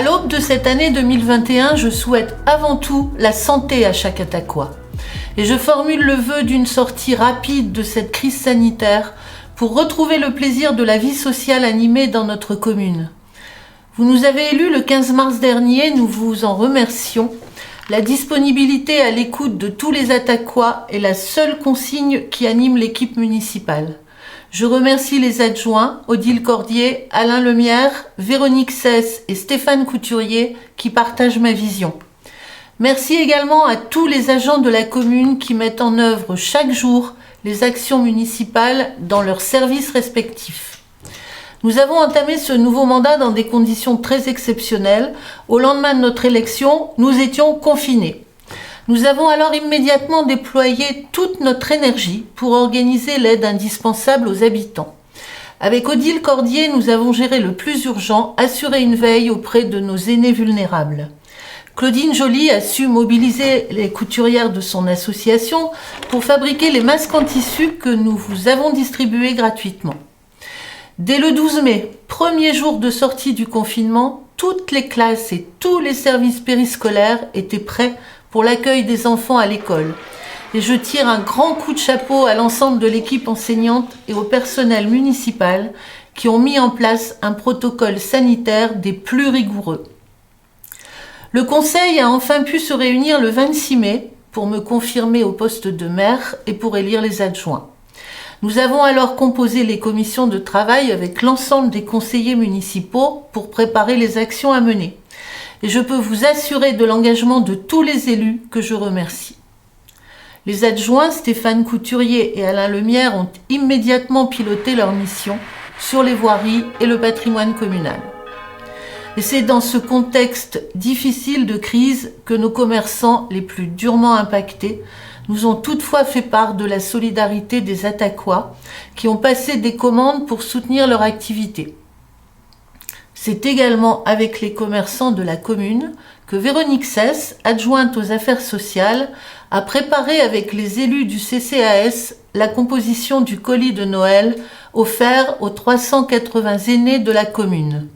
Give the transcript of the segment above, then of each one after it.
l'aube de cette année 2021, je souhaite avant tout la santé à chaque Attaquois. Et je formule le vœu d'une sortie rapide de cette crise sanitaire pour retrouver le plaisir de la vie sociale animée dans notre commune. Vous nous avez élus le 15 mars dernier, nous vous en remercions. La disponibilité à l'écoute de tous les Attaquois est la seule consigne qui anime l'équipe municipale. Je remercie les adjoints, Odile Cordier, Alain Lemierre, Véronique Cesse et Stéphane Couturier qui partagent ma vision. Merci également à tous les agents de la commune qui mettent en œuvre chaque jour les actions municipales dans leurs services respectifs. Nous avons entamé ce nouveau mandat dans des conditions très exceptionnelles. Au lendemain de notre élection, nous étions confinés. Nous avons alors immédiatement déployé toute notre énergie pour organiser l'aide indispensable aux habitants. Avec Odile Cordier, nous avons géré le plus urgent, assuré une veille auprès de nos aînés vulnérables. Claudine Joly a su mobiliser les couturières de son association pour fabriquer les masques en tissu que nous vous avons distribués gratuitement. Dès le 12 mai, premier jour de sortie du confinement, toutes les classes et tous les services périscolaires étaient prêts pour l'accueil des enfants à l'école. Et je tire un grand coup de chapeau à l'ensemble de l'équipe enseignante et au personnel municipal qui ont mis en place un protocole sanitaire des plus rigoureux. Le conseil a enfin pu se réunir le 26 mai pour me confirmer au poste de maire et pour élire les adjoints. Nous avons alors composé les commissions de travail avec l'ensemble des conseillers municipaux pour préparer les actions à mener. Et je peux vous assurer de l'engagement de tous les élus que je remercie. Les adjoints Stéphane Couturier et Alain Lemierre ont immédiatement piloté leur mission sur les voiries et le patrimoine communal. Et c'est dans ce contexte difficile de crise que nos commerçants les plus durement impactés nous ont toutefois fait part de la solidarité des Attaquois qui ont passé des commandes pour soutenir leur activité. C'est également avec les commerçants de la commune que Véronique Cesse, adjointe aux affaires sociales, a préparé avec les élus du CCAS la composition du colis de Noël offert aux 380 aînés de la commune.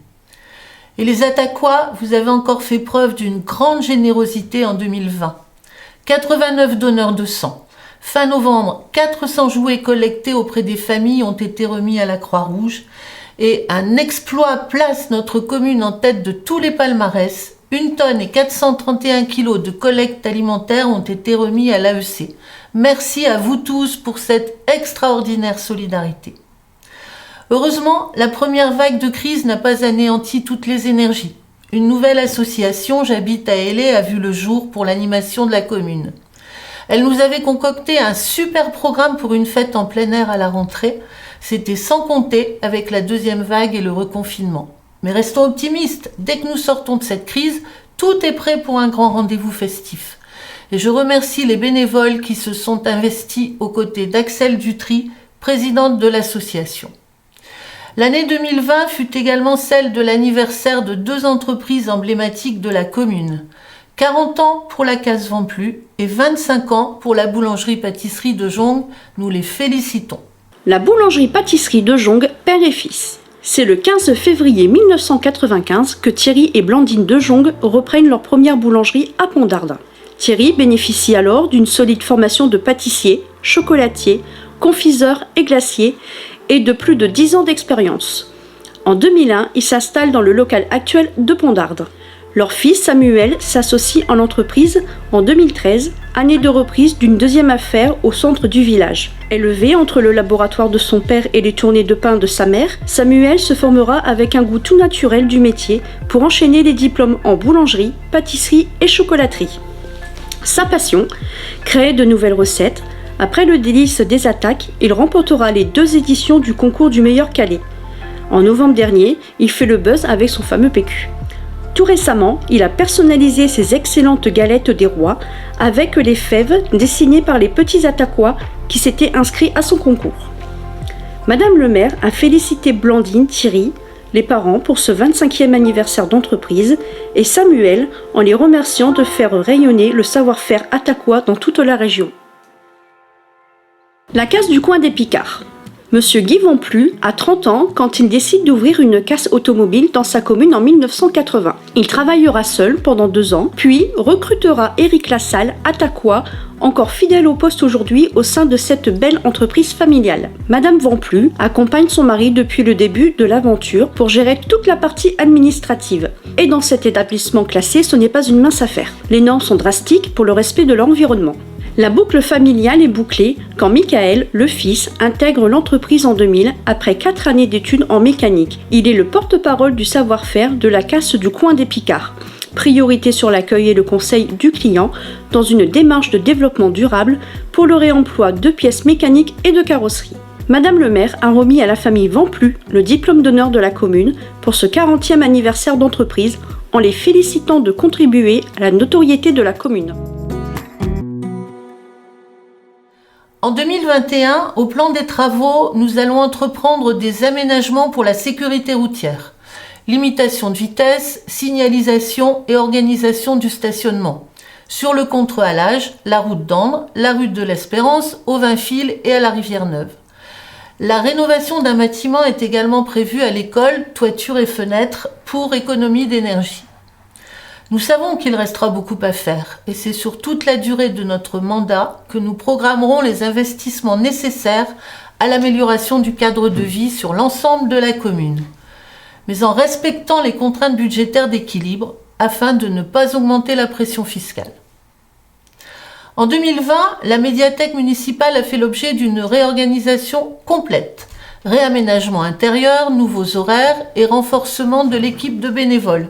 Et les Attaquois, vous avez encore fait preuve d'une grande générosité en 2020. 89 donneurs de sang. Fin novembre, 400 jouets collectés auprès des familles ont été remis à la Croix-Rouge. Et un exploit place notre commune en tête de tous les palmarès. 1 tonne et 431 kilos de collecte alimentaire ont été remis à l'AEC. Merci à vous tous pour cette extraordinaire solidarité. Heureusement, la première vague de crise n'a pas anéanti toutes les énergies. Une nouvelle association, J'habite à Aillet, a vu le jour pour l'animation de la commune. Elle nous avait concocté un super programme pour une fête en plein air à la rentrée. C'était sans compter avec la deuxième vague et le reconfinement. Mais restons optimistes, dès que nous sortons de cette crise, tout est prêt pour un grand rendez-vous festif. Et je remercie les bénévoles qui se sont investis aux côtés d'Axel Dutry, présidente de l'association. L'année 2020 fut également celle de l'anniversaire de 2 entreprises emblématiques de la commune. 40 ans pour la Case Ventplus et 25 ans pour la boulangerie-pâtisserie de Jonghes. Nous les félicitons. La boulangerie-pâtisserie de Jonghes, père et fils. C'est le 15 février 1995 que Thierry et Blandine de Jonghes reprennent leur première boulangerie à Pont-d'Arde. Thierry bénéficie alors d'une solide formation de pâtissier, chocolatier, confiseur et glacier et de plus de 10 ans d'expérience. En 2001, il s'installe dans le local actuel de Pont-d'Arde. Leur fils Samuel s'associe en l'entreprise en 2013, année de reprise d'une deuxième affaire au centre du village. Élevé entre le laboratoire de son père et les tournées de pain de sa mère, Samuel se formera avec un goût tout naturel du métier pour enchaîner les diplômes en boulangerie, pâtisserie et chocolaterie. Sa passion, créer de nouvelles recettes. Après le délice des attaques, il remportera les 2 éditions du concours du meilleur Calais. En novembre dernier, il fait le buzz avec son fameux PQ. Tout récemment, il a personnalisé ses excellentes galettes des rois avec les fèves dessinées par les petits Attaquois qui s'étaient inscrits à son concours. Madame le maire a félicité Blandine, Thierry, les parents pour ce 25e anniversaire d'entreprise et Samuel en les remerciant de faire rayonner le savoir-faire Attaquois dans toute la région. La case du coin des Picards. Monsieur Guy Vonplu a 30 ans quand il décide d'ouvrir une casse automobile dans sa commune en 1980. Il travaillera seul pendant 2 ans, puis recrutera Éric Lassalle, Attaquois, encore fidèle au poste aujourd'hui au sein de cette belle entreprise familiale. Madame Vonplu accompagne son mari depuis le début de l'aventure pour gérer toute la partie administrative. Et dans cet établissement classé, ce n'est pas une mince affaire. Les normes sont drastiques pour le respect de l'environnement. La boucle familiale est bouclée quand Michael, le fils, intègre l'entreprise en 2000 après 4 années d'études en mécanique. Il est le porte-parole du savoir-faire de la casse du coin des Picards. Priorité sur l'accueil et le conseil du client dans une démarche de développement durable pour le réemploi de pièces mécaniques et de carrosserie. Madame le maire a remis à la famille Vonplu le diplôme d'honneur de la commune pour ce 40e anniversaire d'entreprise en les félicitant de contribuer à la notoriété de la commune. En 2021, au plan des travaux, nous allons entreprendre des aménagements pour la sécurité routière. Limitation de vitesse, signalisation et organisation du stationnement. Sur le contre-halage, la route d'Andre, la rue de l'Espérance, au Vinfil et à la Rivière-Neuve. La rénovation d'un bâtiment est également prévue à l'école, toiture et fenêtres, pour économie d'énergie. Nous savons qu'il restera beaucoup à faire et c'est sur toute la durée de notre mandat que nous programmerons les investissements nécessaires à l'amélioration du cadre de vie sur l'ensemble de la commune, mais en respectant les contraintes budgétaires d'équilibre afin de ne pas augmenter la pression fiscale. En 2020, la médiathèque municipale a fait l'objet d'une réorganisation complète. Réaménagement intérieur, nouveaux horaires et renforcement de l'équipe de bénévoles.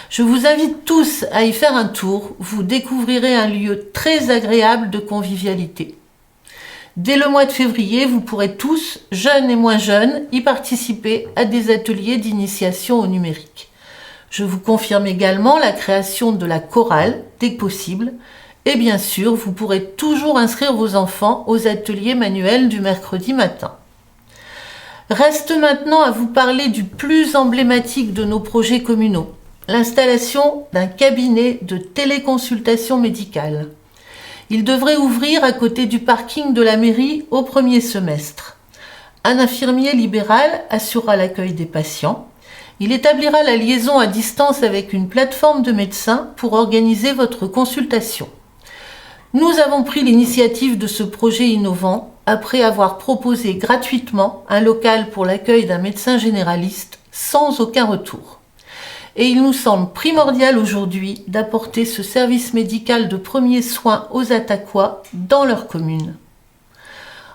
Je vous invite tous à y faire un tour, vous découvrirez un lieu très agréable de convivialité. Dès le mois de février, vous pourrez tous, jeunes et moins jeunes, y participer à des ateliers d'initiation au numérique. Je vous confirme également la création de la chorale, dès que possible, et bien sûr, vous pourrez toujours inscrire vos enfants aux ateliers manuels du mercredi matin. Reste maintenant à vous parler du plus emblématique de nos projets communaux, l'installation d'un cabinet de téléconsultation médicale. Il devrait ouvrir à côté du parking de la mairie au premier semestre. Un infirmier libéral assurera l'accueil des patients. Il établira la liaison à distance avec une plateforme de médecins pour organiser votre consultation. Nous avons pris l'initiative de ce projet innovant après avoir proposé gratuitement un local pour l'accueil d'un médecin généraliste sans aucun retour. Et il nous semble primordial aujourd'hui d'apporter ce service médical de premiers soins aux Attaquois dans leur commune.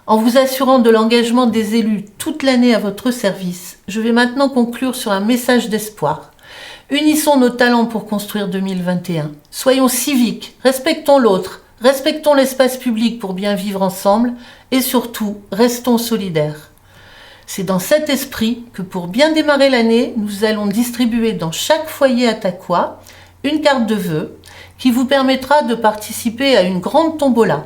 En vous assurant de l'engagement des élus toute l'année à votre service, je vais maintenant conclure sur un message d'espoir. Unissons nos talents pour construire 2021. Soyons civiques, respectons l'autre, respectons l'espace public pour bien vivre ensemble et surtout, restons solidaires. C'est dans cet esprit que pour bien démarrer l'année, nous allons distribuer dans chaque foyer Attaquois une carte de vœux qui vous permettra de participer à une grande tombola.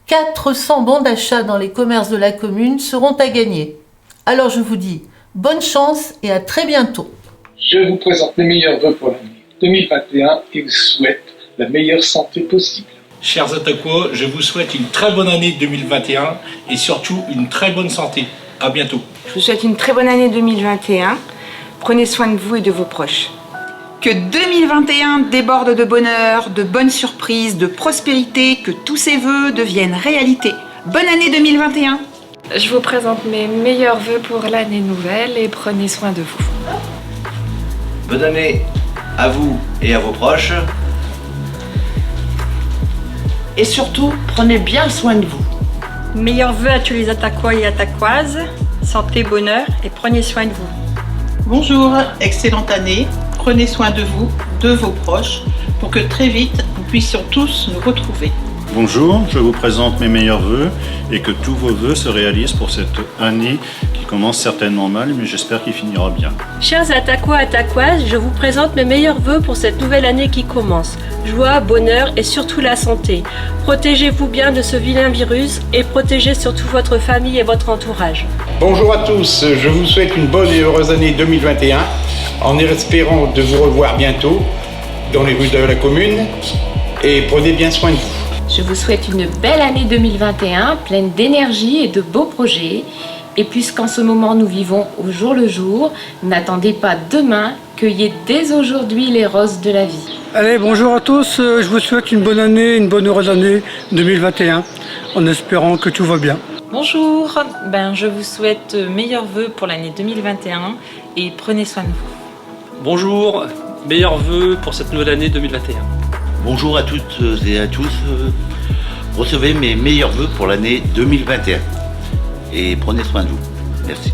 400 bons d'achat dans les commerces de la commune seront à gagner. Alors je vous dis bonne chance et à très bientôt. Je vous présente mes meilleurs vœux pour l'année 2021 et vous souhaite la meilleure santé possible. Chers Attaquois, je vous souhaite une très bonne année 2021 et surtout une très bonne santé. À bientôt. Je vous souhaite une très bonne année 2021. Prenez soin de vous et de vos proches. Que 2021 déborde de bonheur, de bonnes surprises, de prospérité, que tous ces vœux deviennent réalité. Bonne année 2021. Je vous présente mes meilleurs vœux pour l'année nouvelle et prenez soin de vous. Bonne année à vous et à vos proches. Et surtout, prenez bien soin de vous. Meilleurs vœux à tous les Attaquois et Attaquoises. Santé, bonheur et prenez soin de vous. Bonjour, excellente année. Prenez soin de vous, de vos proches, pour que très vite nous puissions tous nous retrouver. Bonjour, je vous présente mes meilleurs vœux et que tous vos vœux se réalisent pour cette année qui commence certainement mal, mais j'espère qu'il finira bien. Chers Attaquois, Attaquoises, je vous présente mes meilleurs vœux pour cette nouvelle année qui commence. Joie, bonheur et surtout la santé. Protégez-vous bien de ce vilain virus et protégez surtout votre famille et votre entourage. Bonjour à tous, je vous souhaite une bonne et heureuse année 2021 en espérant de vous revoir bientôt dans les rues de la commune et prenez bien soin de vous. Je vous souhaite une belle année 2021, pleine d'énergie et de beaux projets. Et puisqu'en ce moment nous vivons au jour le jour, n'attendez pas demain, cueillez dès aujourd'hui les roses de la vie. Allez, bonjour à tous, je vous souhaite une bonne année, une bonne heureuse année 2021, en espérant que tout va bien. Bonjour, je vous souhaite meilleurs vœux pour l'année 2021 et prenez soin de vous. Bonjour, meilleurs vœux pour cette nouvelle année 2021. Bonjour à toutes et à tous, recevez mes meilleurs vœux pour l'année 2021 et prenez soin de vous. Merci.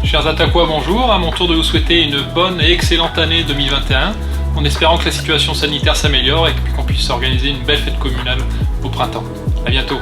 Chers Ataquois, bonjour, à mon tour de vous souhaiter une bonne et excellente année 2021 en espérant que la situation sanitaire s'améliore et qu'on puisse organiser une belle fête communale au printemps. À bientôt.